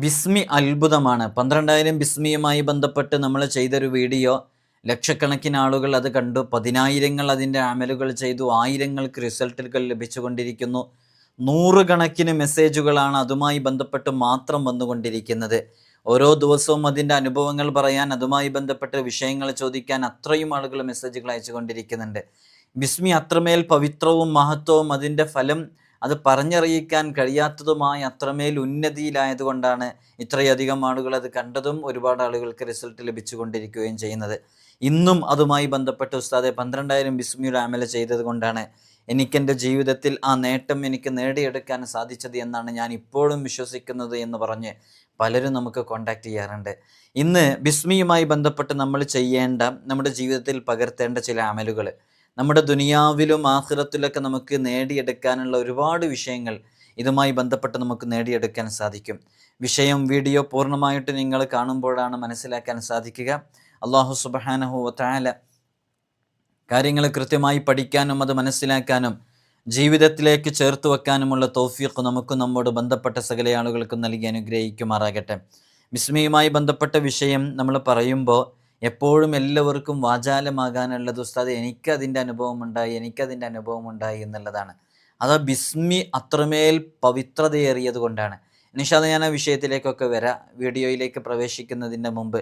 ബിസ്മി അത്ഭുതമാണ്. 12,000 ബിസ്മിയുമായി ബന്ധപ്പെട്ട് നമ്മൾ ചെയ്തൊരു വീഡിയോ ലക്ഷക്കണക്കിന് ആളുകൾ അത് കണ്ടു. 10,000 അതിൻ്റെ അമലുകൾ ചെയ്തു. ആയിരങ്ങൾക്ക് റിസൾട്ടുകൾ ലഭിച്ചുകൊണ്ടിരിക്കുന്നു. 100 കണക്കിന് മെസ്സേജുകളാണ് അതുമായി ബന്ധപ്പെട്ട് മാത്രം വന്നുകൊണ്ടിരിക്കുന്നത്. ഓരോ ദിവസവും അതിൻ്റെ അനുഭവങ്ങൾ പറയാൻ, അതുമായി ബന്ധപ്പെട്ട് വിഷയങ്ങൾ ചോദിക്കാൻ അത്രയും ആളുകൾ മെസ്സേജുകൾ അയച്ചുകൊണ്ടിരിക്കുന്നുണ്ട്. ബിസ്മി അത്രമേൽ പവിത്രവും മഹത്വവും അതിൻ്റെ ഫലം അത് പറഞ്ഞറിയിക്കാൻ കഴിയാത്തതുമായ അത്രമേൽ ഉന്നതിയിലായതുകൊണ്ടാണ് ഇത്രയധികം ആളുകൾ അത് കണ്ടതും ഒരുപാട് ആളുകൾക്ക് റിസൾട്ട് ലഭിച്ചുകൊണ്ടിരിക്കുകയും ചെയ്യുന്നത്. ഇന്നും അതുമായി ബന്ധപ്പെട്ട് ഉസ്താദെ 12,000 ബിസ്മിയുടെ അമൽ ചെയ്തത് കൊണ്ടാണ് എനിക്കെൻ്റെ ജീവിതത്തിൽ ആ നേട്ടം എനിക്ക് നേടിയെടുക്കാൻ സാധിച്ചത് എന്നാണ് ഞാൻ ഇപ്പോഴും വിശ്വസിക്കുന്നത് എന്ന് പറഞ്ഞ് പലരും നമുക്ക് കോൺടാക്റ്റ് ചെയ്യാറുണ്ട്. ഇന്ന് ബിസ്മിയുമായി ബന്ധപ്പെട്ട് നമ്മൾ ചെയ്യേണ്ട, നമ്മുടെ ജീവിതത്തിൽ പകർത്തേണ്ട ചില അമലുകൾ, നമ്മുടെ ദുനിയാവിലും ആഖിറത്തിലൊക്കെ നമുക്ക് നേടിയെടുക്കാനുള്ള ഒരുപാട് വിഷയങ്ങൾ ഇതുമായി ബന്ധപ്പെട്ട് നമുക്ക് നേടിയെടുക്കാൻ സാധിക്കും. വീഡിയോ പൂർണ്ണമായിട്ട് നിങ്ങൾ കാണുമ്പോഴാണ് മനസ്സിലാക്കാൻ സാധിക്കുക. അല്ലാഹു സുബ്ഹാനഹു വ തആല കാര്യങ്ങൾ കൃത്യമായി പഠിക്കാനും അത് മനസ്സിലാക്കാനും ജീവിതത്തിലേക്ക് ചേർത്ത് വെക്കാനുമുള്ള തൗഫീഖ് നമുക്കും നമ്മോട് ബന്ധപ്പെട്ട സകല ആളുകൾക്കും നൽകി അനുഗ്രഹിക്കുമാറാകട്ടെ. ബിസ്മിയുമായി ബന്ധപ്പെട്ട വിഷയം നമ്മൾ പറയുമ്പോൾ എപ്പോഴും എല്ലാവർക്കും വാചാലമാകാനുള്ളത് ഉസ്താദ് എനിക്കതിൻ്റെ അനുഭവം ഉണ്ടായി എന്നുള്ളതാണ്. അത് ബിസ്മി അത്രമേൽ പവിത്രതയേറിയത് കൊണ്ടാണ്. ഇൻഷാ അല്ലാഹ് ഞാൻ ആ വിഷയത്തിലേക്കൊക്കെ വരാം. വീഡിയോയിലേക്ക് പ്രവേശിക്കുന്നതിൻ്റെ മുമ്പ്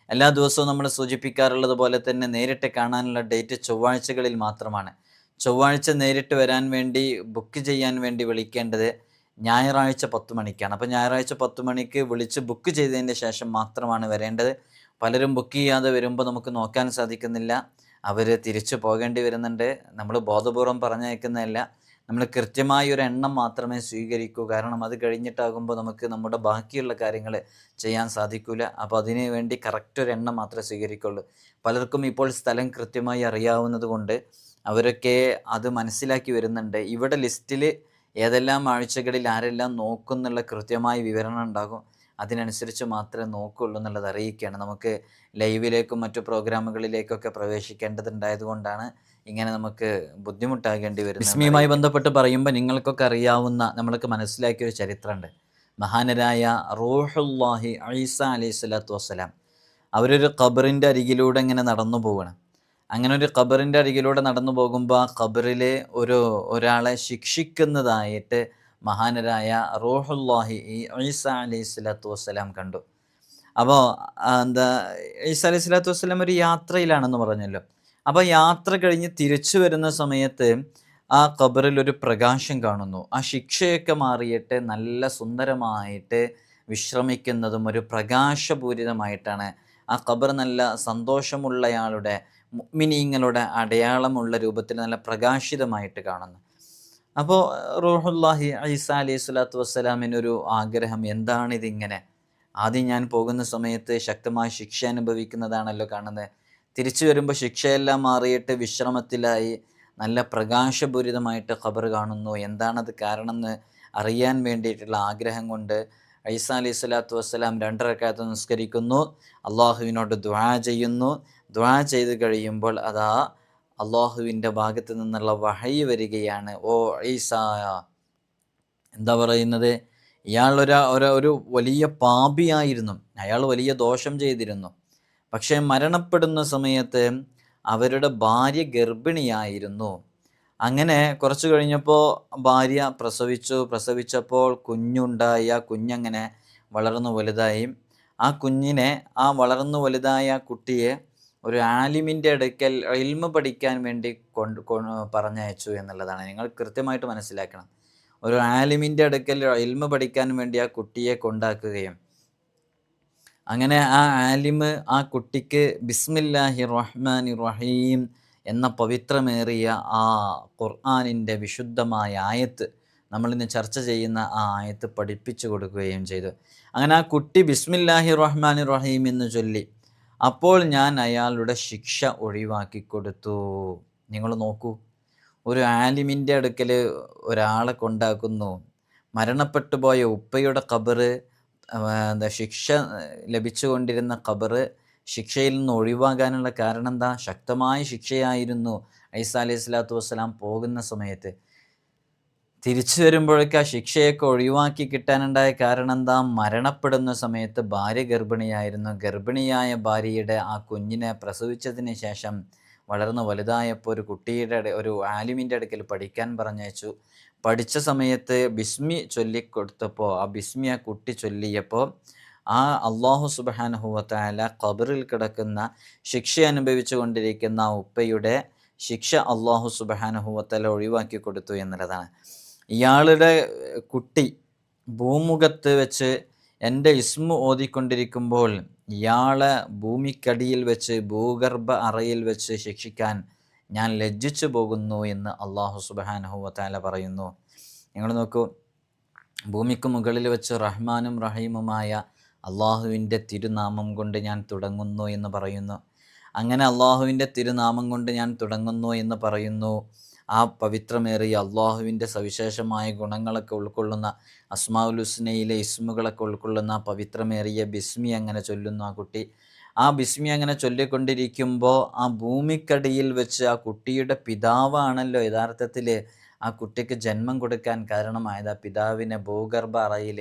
എല്ലാ ദിവസവും നമ്മൾ സൂചിപ്പിക്കാറുള്ളത് പോലെ തന്നെ നേരിട്ട് കാണാനുള്ള ഡേറ്റ് ചൊവ്വാഴ്ചകളിൽ മാത്രമാണ്. ചൊവ്വാഴ്ച നേരിട്ട് വരാൻ വേണ്ടി ബുക്ക് ചെയ്യാൻ വേണ്ടി വിളിക്കേണ്ടത് ഞായറാഴ്ച 10 മണിക്കാണ്. അപ്പോൾ ഞായറാഴ്ച 10 മണിക്ക് വിളിച്ച് ബുക്ക് ചെയ്തതിൻ്റെ ശേഷം മാത്രമാണ് വരേണ്ടത്. പലരും ബുക്ക് ചെയ്യാതെ വരുമ്പോൾ നമുക്ക് നോക്കാൻ സാധിക്കുന്നില്ല, അവർ തിരിച്ചു പോകേണ്ടി വരുന്നുണ്ട്. നമ്മൾ ബോധപൂർവം പറഞ്ഞയക്കുന്നതല്ല, നമ്മൾ കൃത്യമായ ഒരു എണ്ണം മാത്രമേ സ്വീകരിക്കൂ. കാരണം അത് കഴിഞ്ഞിട്ടാകുമ്പോൾ നമുക്ക് നമ്മുടെ ബാക്കിയുള്ള കാര്യങ്ങൾ ചെയ്യാൻ സാധിക്കില്ല. അപ്പോൾ അതിന് വേണ്ടി കറക്റ്റ് ഒരു എണ്ണം മാത്രമേ സ്വീകരിക്കുള്ളൂ. പലർക്കും ഇപ്പോൾ സ്ഥലം കൃത്യമായി അറിയാവുന്നത് കൊണ്ട് അവരൊക്കെ അത് മനസ്സിലാക്കി വരുന്നുണ്ട്. ഇവിടെ ലിസ്റ്റിൽ ഏതെല്ലാം ആഴ്ചകളിൽ ആരെല്ലാം നോക്കുന്നുള്ള കൃത്യമായ വിവരണം ഉണ്ടാകും. അതിനനുസരിച്ച് മാത്രമേ നോക്കുള്ളൂ എന്നുള്ളത് അറിയിക്കുകയാണ്. നമുക്ക് ലൈവിലേക്കും മറ്റു പ്രോഗ്രാമുകളിലേക്കൊക്കെ പ്രവേശിക്കേണ്ടതുണ്ടായതുകൊണ്ടാണ് ഇങ്ങനെ നമുക്ക് ബുദ്ധിമുട്ടാകേണ്ടി വരുന്നത്. ബിസ്മിയുമായി ബന്ധപ്പെട്ട് പറയുമ്പോൾ നിങ്ങൾക്കൊക്കെ അറിയാവുന്ന, നമ്മൾക്ക് മനസ്സിലാക്കിയൊരു ചരിത്രമുണ്ട്. മഹാനരായ റൂഹുല്ലാഹി ഈസ അലൈഹി സ്വലാത്തു വസ്സലാം അവരൊരു ഖബറിൻ്റെ അരികിലൂടെ ഇങ്ങനെ നടന്നു പോവുകയാണ്. അങ്ങനെ ഒരു ഖബറിൻ്റെ അരികിലൂടെ നടന്നു പോകുമ്പോൾ ആ ഖബറിൽ ഒരാളെ ശിക്ഷിക്കുന്നതായിട്ട് മഹാനരായ റൂഹുല്ലാഹി ഈസ അലൈഹി സ്വലാത്തു വസ്സലാം കണ്ടു. അപ്പോൾ ഈസ അലൈഹി സ്വലാത്തു വസ്സലാം ഒരു യാത്രയിലാണെന്ന് പറഞ്ഞല്ലോ. അപ്പോൾ യാത്ര കഴിഞ്ഞ് തിരിച്ചു വരുന്ന സമയത്ത് ആ ഖബറിൽ ഒരു പ്രകാശം കാണുന്നു. ആ ശിക്ഷയൊക്കെ മാറിയിട്ട് നല്ല സുന്ദരമായിട്ട് വിശ്രമിക്കുന്നതും ഒരു പ്രകാശപൂരിതമായിട്ടാണ് ആ ഖബർ നല്ല സന്തോഷമുള്ളയാളുടെ, മുഅ്മിനീങ്ങളുടെ അടയാളമുള്ള രൂപത്തിൽ നല്ല പ്രകാശിതമായിട്ട് കാണുന്നു. അപ്പോൾ റൂഹുല്ലാഹി ഈസ അലൈഹി സ്വലാത്തു വസ്സലാമിനൊരു ആഗ്രഹം, എന്താണിതിങ്ങനെ? ആദ്യം ഞാൻ പോകുന്ന സമയത്ത് ശക്തമായ ശിക്ഷ അനുഭവിക്കുന്നതാണല്ലോ കാണുന്നത്, തിരിച്ചു വരുമ്പോൾ ശിക്ഷയെല്ലാം മാറിയിട്ട് വിശ്രമത്തിലായി നല്ല പ്രകാശപൂരിതമായിട്ട് ഖബർ കാണുന്നു. എന്താണത് കാരണം എന്ന് അറിയാൻ വേണ്ടിയിട്ടുള്ള ആഗ്രഹം കൊണ്ട് ഈസ അലൈഹി സ്വലാത്തു വസ്സലാം 2 റക്അത്ത് നിസ്കരിക്കുന്നു, അള്ളാഹുവിനോട് ദുആ ചെയ്യുന്നു. ദുആ ചെയ്ത് കഴിയുമ്പോൾ അതാ അള്ളാഹുവിൻ്റെ ഭാഗത്ത് നിന്നുള്ള വഹയി വരികയാണ്. ഓ ഈസ, എന്താ പറയുന്നത്, ഇയാൾ ഒരു വലിയ പാപിയായിരുന്നു, അയാൾ വലിയ ദോഷം ചെയ്തിരുന്നു. പക്ഷേ മരണപ്പെടുന്ന സമയത്ത് അവരുടെ ഭാര്യ ഗർഭിണിയായിരുന്നു. അങ്ങനെ കുറച്ച് കഴിഞ്ഞപ്പോൾ ഭാര്യ പ്രസവിച്ചപ്പോൾ കുഞ്ഞുണ്ടായി. ആ കുഞ്ഞങ്ങനെ വളർന്നു വലുതായി. ആ കുഞ്ഞിനെ, ആ വളർന്നു വലുതായ കുട്ടിയെ ഒരു ആലിമിൻ്റെ അടുക്കൽ ഇൽമ പഠിക്കാൻ വേണ്ടി പറഞ്ഞയച്ചു എന്നുള്ളതാണ്. നിങ്ങൾ കൃത്യമായിട്ട് മനസ്സിലാക്കണം. ഒരു ആലിമിൻ്റെ അടുക്കൽ ഇൽമ പഠിക്കാൻ വേണ്ടി ആ കുട്ടിയെ കൊണ്ടാക്കുകയും അങ്ങനെ ആ ആലിമ് ആ കുട്ടിക്ക് ബിസ്മില്ലാഹിർ റഹ്മാനിർ റഹീം എന്ന പവിത്രമേറിയ ആ ഖുർആനിൻ്റെ വിശുദ്ധമായ ആയത്ത്, നമ്മളിന്ന് ചർച്ച ചെയ്യുന്ന ആ ആയത്ത് പഠിപ്പിച്ചു കൊടുക്കുകയും ചെയ്തു. അങ്ങനെ ആ കുട്ടി ബിസ്മില്ലാഹിർ റഹ്മാനിർ റഹീം എന്ന് ചൊല്ലി. അപ്പോൾ ഞാൻ അയാളുടെ ശിക്ഷ ഒഴിവാക്കി കൊടുത്തു. നിങ്ങൾ നോക്കൂ, ഒരു ആലിമിൻ്റെ അടുക്കൽ ഒരാളെ കൊണ്ടാക്കുന്നു. മരണപ്പെട്ടു പോയ ഉപ്പയുടെ ഖബറ്, ശിക്ഷ ലഭിച്ചുകൊണ്ടിരുന്ന ഖബറ്, ശിക്ഷയിൽ നിന്ന് ഒഴിവാകാനുള്ള കാരണം എന്താ? ശക്തമായ ശിക്ഷയായിരുന്നു ഈസ അലൈഹി സ്വലാത്തു വസ്സലാം പോകുന്ന സമയത്ത്. തിരിച്ചു വരുമ്പോഴേക്ക് ആ ശിക്ഷയൊക്കെ ഒഴിവാക്കി കിട്ടാനുണ്ടായ കാരണം എന്താ? മരണപ്പെടുന്ന സമയത്ത് ഭാര്യ ഗർഭിണിയായിരുന്നു. ഗർഭിണിയായ ഭാര്യയുടെ ആ കുഞ്ഞിനെ പ്രസവിച്ചതിന് ശേഷം വളർന്ന് വലുതായപ്പോൾ ഒരു കുട്ടിയുടെ ഒരു ആലിമിൻ്റെ അടുക്കൽ പഠിക്കാൻ പറഞ്ഞയച്ചു. പഠിച്ച സമയത്ത് ബിസ്മി ചൊല്ലിക്കൊടുത്തപ്പോൾ ആ ബിസ്മി ആ കുട്ടി ചൊല്ലിയപ്പോൾ ആ അള്ളാഹു സുബ്ഹാനഹു വ തആല ഖബറിൽ കിടക്കുന്ന ശിക്ഷ അനുഭവിച്ചു കൊണ്ടിരിക്കുന്ന ആ ഉപ്പയുടെ ശിക്ഷ അള്ളാഹു സുബ്ഹാനഹു വ തആല ഒഴിവാക്കി കൊടുത്തു എന്നുള്ളതാണ്. ഇയാളുടെ കുട്ടി ഭൂമുഖത്ത് വെച്ച് എൻ്റെ ഇസ്മു ഓതിക്കൊണ്ടിരിക്കുമ്പോൾ ഇയാളെ ഭൂമിക്കടിയിൽ വെച്ച് ഭൂഗർഭ അറയിൽ വെച്ച് ശിക്ഷിക്കാൻ ഞാൻ ലജ്ജിച്ചു പോകുന്നു എന്ന് അള്ളാഹു സുബ്ഹാനഹു വ തആല പറയുന്നു. നിങ്ങൾ നോക്കൂ, ഭൂമിക്ക് മുകളിൽ വെച്ച് റഹ്മാനും റഹീമുമായ അള്ളാഹുവിൻ്റെ തിരുനാമം കൊണ്ട് ഞാൻ തുടങ്ങുന്നു എന്ന് പറയുന്നു. അങ്ങനെ അള്ളാഹുവിൻ്റെ തിരുനാമം കൊണ്ട് ഞാൻ തുടങ്ങുന്നു എന്ന് പറയുന്നു. ആ പവിത്രമേറിയ അള്ളാഹുവിൻ്റെ സവിശേഷമായ ഗുണങ്ങളൊക്കെ ഉൾക്കൊള്ളുന്ന അസ്മാഉൽ ഹുസ്നയിലെ ഇസ്മുകളൊക്കെ ഉൾക്കൊള്ളുന്ന പവിത്രമേറിയ ബിസ്മി അങ്ങനെ ചൊല്ലുന്നു ആ കുട്ടി. ആ ബിസ്മി അങ്ങനെ ചൊല്ലിക്കൊണ്ടിരിക്കുമ്പോൾ ആ ഭൂമിക്കടിയിൽ വെച്ച് ആ കുട്ടിയുടെ പിതാവാണല്ലോ യഥാർത്ഥത്തിൽ ആ കുട്ടിക്ക് ജന്മം കൊടുക്കാൻ കാരണമായത്. ആ പിതാവിനെ ഭൂഗർഭ അറയിൽ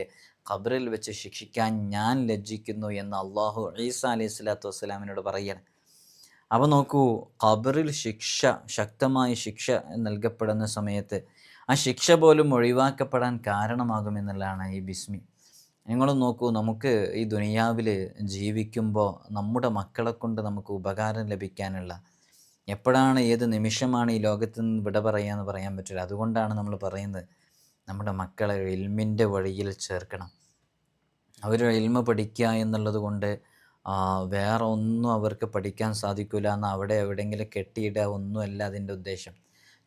ഖബറിൽ വെച്ച് ശിക്ഷിക്കാൻ ഞാൻ ലജ്ജിക്കുന്നു എന്ന് അള്ളാഹു ഈസാ അലൈഹി സ്വലാത്തു വസ്സലാമിനോട് പറയാണ്. അപ്പോൾ നോക്കൂ, ഖബറിൽ ശിക്ഷ, ശക്തമായ ശിക്ഷ നൽകപ്പെടുന്ന സമയത്ത് ആ ശിക്ഷ പോലും ഒഴിവാക്കപ്പെടാൻ കാരണമാകുമെന്നുള്ളതാണ് ഈ ബിസ്മി. നിങ്ങൾ നോക്കൂ, നമുക്ക് ഈ ദുനിയാവിൽ ജീവിക്കുമ്പോൾ നമ്മുടെ മക്കളെ കൊണ്ട് നമുക്ക് ഉപകാരം ലഭിക്കാനുള്ള എപ്പോഴാണ് ഏത് നിമിഷമാണ് ഈ ലോകത്ത് നിന്ന് വിട പറയാമെന്ന് പറയാൻ പറ്റില്ല. അതുകൊണ്ടാണ് നമ്മൾ പറയുന്നത് നമ്മുടെ മക്കളെ ഇൽമിൻ്റെ വഴിയിൽ ചേർക്കണം. അവർ ഇൽമ പഠിക്കുക എന്നുള്ളത് കൊണ്ട് വേറെ ഒന്നും അവർക്ക് പഠിക്കാൻ സാധിക്കില്ല എന്ന് അവിടെ എവിടെയെങ്കിലും കെട്ടിയിടുക ഒന്നുമല്ല അതിൻ്റെ ഉദ്ദേശം.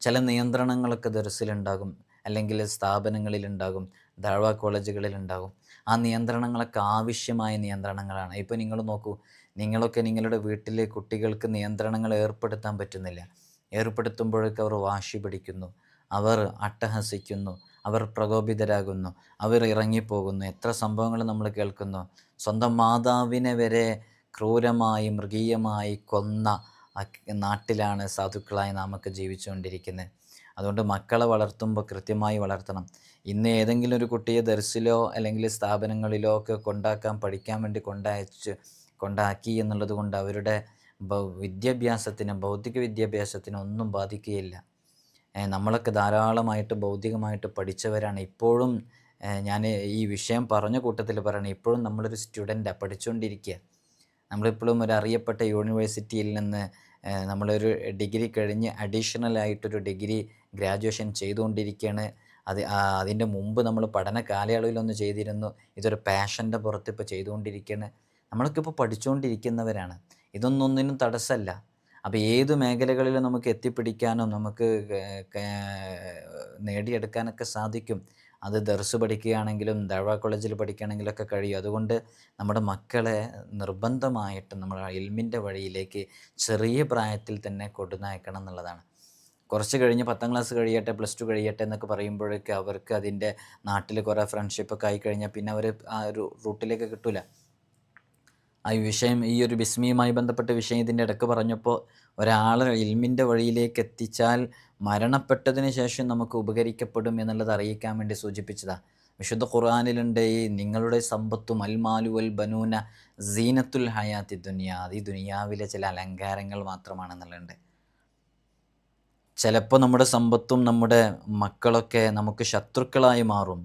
ചില നിയന്ത്രണങ്ങളൊക്കെ ദർസിലുണ്ടാകും, അല്ലെങ്കിൽ സ്ഥാപനങ്ങളിലുണ്ടാകും, ദഅ്വ കോളേജുകളിലുണ്ടാകും. ആ നിയന്ത്രണങ്ങളൊക്കെ ആവശ്യമായ നിയന്ത്രണങ്ങളാണ്. ഇപ്പോൾ നിങ്ങൾ നോക്കൂ, നിങ്ങളൊക്കെ നിങ്ങളുടെ വീട്ടിലെ കുട്ടികൾക്ക് നിയന്ത്രണങ്ങൾ ഏർപ്പെടുത്താൻ പറ്റുന്നില്ല. ഏർപ്പെടുത്തുമ്പോഴൊക്കെ അവർ വാശി പിടിക്കുന്നു, അവർ അട്ടഹസിക്കുന്നു, അവർ പ്രകോപിതരാകുന്നു, അവർ ഇറങ്ങിപ്പോകുന്നു. എത്ര സംഭവങ്ങൾ നമ്മൾ കേൾക്കുന്നു. സ്വന്തം മാതാവിനെ വരെ ക്രൂരമായി മൃഗീയമായി കൊന്ന നാട്ടിലാണ് സാധുക്കളായി നാമൊക്കെ ജീവിച്ചുകൊണ്ടിരിക്കുന്നത്. അതുകൊണ്ട് മക്കളെ വളർത്തുമ്പോൾ കൃത്യമായി വളർത്തണം. ഇന്ന് ഏതെങ്കിലും ഒരു കുട്ടിയെ ദർസിലോ അല്ലെങ്കിൽ സ്ഥാപനങ്ങളിലോ ഒക്കെ പഠിക്കാൻ വേണ്ടി കൊണ്ടാക്കി എന്നുള്ളത് കൊണ്ട് അവരുടെ വിദ്യാഭ്യാസത്തിനും ഭൗതിക വിദ്യാഭ്യാസത്തിനും ഒന്നും ബാധിക്കുകയില്ല. നമ്മളൊക്കെ ധാരാളമായിട്ട് ഭൗതികമായിട്ട് പഠിച്ചവരാണ്. ഇപ്പോഴും ഞാൻ ഈ വിഷയം പറഞ്ഞ കൂട്ടത്തിൽ പറയണം, ഇപ്പോഴും നമ്മളൊരു സ്റ്റുഡൻ്റാണ്, പഠിച്ചുകൊണ്ടിരിക്കുക. നമ്മളിപ്പോഴും ഒരു അറിയപ്പെട്ട യൂണിവേഴ്സിറ്റിയിൽ നിന്ന് നമ്മളൊരു ഡിഗ്രി കഴിഞ്ഞ് അഡീഷണലായിട്ടൊരു ഡിഗ്രി ഗ്രാജുവേഷൻ ചെയ്തുകൊണ്ടിരിക്കുകയാണ്. അതിൻ്റെ മുമ്പ് നമ്മൾ പഠന കാലയളവിലൊന്ന് ചെയ്തിരുന്നു. ഇതൊരു പാഷൻ്റെ പുറത്ത് ഇപ്പോൾ ചെയ്തുകൊണ്ടിരിക്കുകയാണ്. നമ്മളൊക്കെ ഇപ്പോൾ പഠിച്ചുകൊണ്ടിരിക്കുന്നവരാണ്. ഇതൊന്നും തടസ്സമല്ല. അപ്പോൾ ഏത് മേഖലകളിലും നമുക്ക് എത്തിപ്പിടിക്കാനും നമുക്ക് നേടിയെടുക്കാനൊക്കെ സാധിക്കും. അത് ദർസ് പഠിക്കുകയാണെങ്കിലും ദഅ്വ കോളേജിൽ പഠിക്കുകയാണെങ്കിലൊക്കെ കഴിയും. അതുകൊണ്ട് നമ്മുടെ മക്കളെ നിർബന്ധമായിട്ടും നമ്മൾ ഇൽമിൻ്റെ വഴിയിലേക്ക് ചെറിയ പ്രായത്തിൽ തന്നെ കൊണ്ടുനയക്കണം എന്നുള്ളതാണ്. കുറച്ച് കഴിഞ്ഞ് 10ാം ക്ലാസ് കഴിയട്ടെ, +2 കഴിയട്ടെ എന്നൊക്കെ പറയുമ്പോഴേക്ക് അവർക്ക് അതിൻ്റെ നാട്ടിൽ കുറേ ഫ്രണ്ട്ഷിപ്പൊക്കെ ആയിക്കഴിഞ്ഞാൽ പിന്നെ അവർ ആ ഒരു റൂട്ടിലേക്ക് കിട്ടില്ല. ഈ ഒരു ബിസ്മിയുമായി ബന്ധപ്പെട്ട വിഷയം ഇതിൻ്റെ ഇടയ്ക്ക് പറഞ്ഞപ്പോൾ ഒരാളെ ഇൽമിൻ്റെ വഴിയിലേക്ക് എത്തിച്ചാൽ മരണപ്പെട്ടതിന് ശേഷം നമുക്ക് ഉപകരിക്കപ്പെടും എന്നുള്ളത് അറിയിക്കാൻ വേണ്ടി സൂചിപ്പിച്ചതാണ്. വിശുദ്ധ ഖുർആനിലുണ്ട്, ഈ നിങ്ങളുടെ സമ്പത്തും അൽമാലു വൽ ബനൂന സീനത്തുൽ ഹയാത്തി ദുനിയ, അത് ഈ ദുനിയാവിലെ ചില അലങ്കാരങ്ങൾ മാത്രമാണെന്നുള്ളത്. ചിലപ്പോൾ നമ്മുടെ സമ്പത്തും നമ്മുടെ മക്കളൊക്കെ നമുക്ക് ശത്രുക്കളായി മാറും.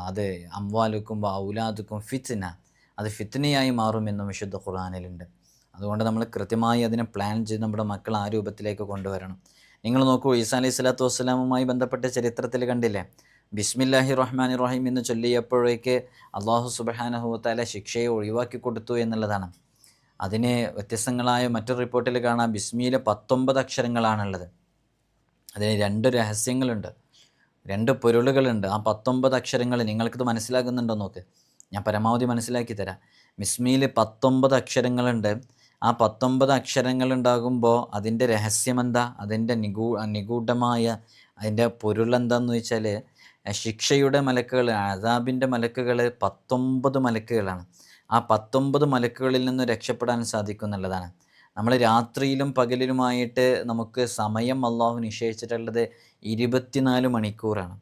അത് അംവാലുക്കും ഔലാദുക്കും ഫിത്ന, അത് ഫിത്നയായി മാറുമെന്നും വിശുദ്ധ ഖുർആനിലുണ്ട്. അതുകൊണ്ട് നമ്മൾ കൃത്യമായി അതിനെ പ്ലാൻ ചെയ്ത് നമ്മുടെ മക്കൾ ആ രൂപത്തിലേക്ക് കൊണ്ടുവരണം. നിങ്ങൾ നോക്കൂ, ഈസാ അലൈഹി സ്വലാത്തു വസ്സലാമുമായി ബന്ധപ്പെട്ട ചരിത്രത്തിൽ കണ്ടില്ലേ, ബിസ്മില്ലാഹി റഹ്മാനി റഹീം എന്ന് ചൊല്ലിയപ്പോഴേക്ക് അള്ളാഹു സുബ്ഹാനഹു വ തആല ശിക്ഷയെ ഒഴിവാക്കി കൊടുത്തു എന്നുള്ളതാണ്. അതിന് വ്യത്യസ്തങ്ങളായ മറ്റൊരു റിപ്പോർട്ടിൽ കാണാം, ബിസ്മിയിൽ 19 അക്ഷരങ്ങളാണുള്ളത്. അതിന് 2 രഹസ്യങ്ങളുണ്ട്, 2 പൊരുളുകളുണ്ട്. ആ 19 അക്ഷരങ്ങൾ നിങ്ങൾക്കിത് മനസ്സിലാകുന്നുണ്ടോ നോക്ക്, ഞാൻ പരമാവധി മനസ്സിലാക്കി തരാം. ബിസ്മിയിൽ 19 അക്ഷരങ്ങളുണ്ട്. ആ 19 അക്ഷരങ്ങളുണ്ടാകുമ്പോൾ അതിൻ്റെ രഹസ്യമെന്താ, അതിൻ്റെ നിഗൂഢമായ അതിൻ്റെ പൊരുളെന്താണെന്ന് വെച്ചാൽ, ശിക്ഷയുടെ മലക്കുകൾ, അസാബിൻ്റെ മലക്കുകൾ 19 മലക്കുകളാണ്. ആ 19 മലക്കുകളിൽ നിന്ന് രക്ഷപ്പെടാൻ സാധിക്കും എന്നുള്ളതാണ്. നമ്മൾ രാത്രിയിലും പകലിലുമായിട്ട് നമുക്ക് സമയം അള്ളാഹു നിശ്ചയിച്ചിട്ടുള്ളത് 24 മണിക്കൂറാണ്.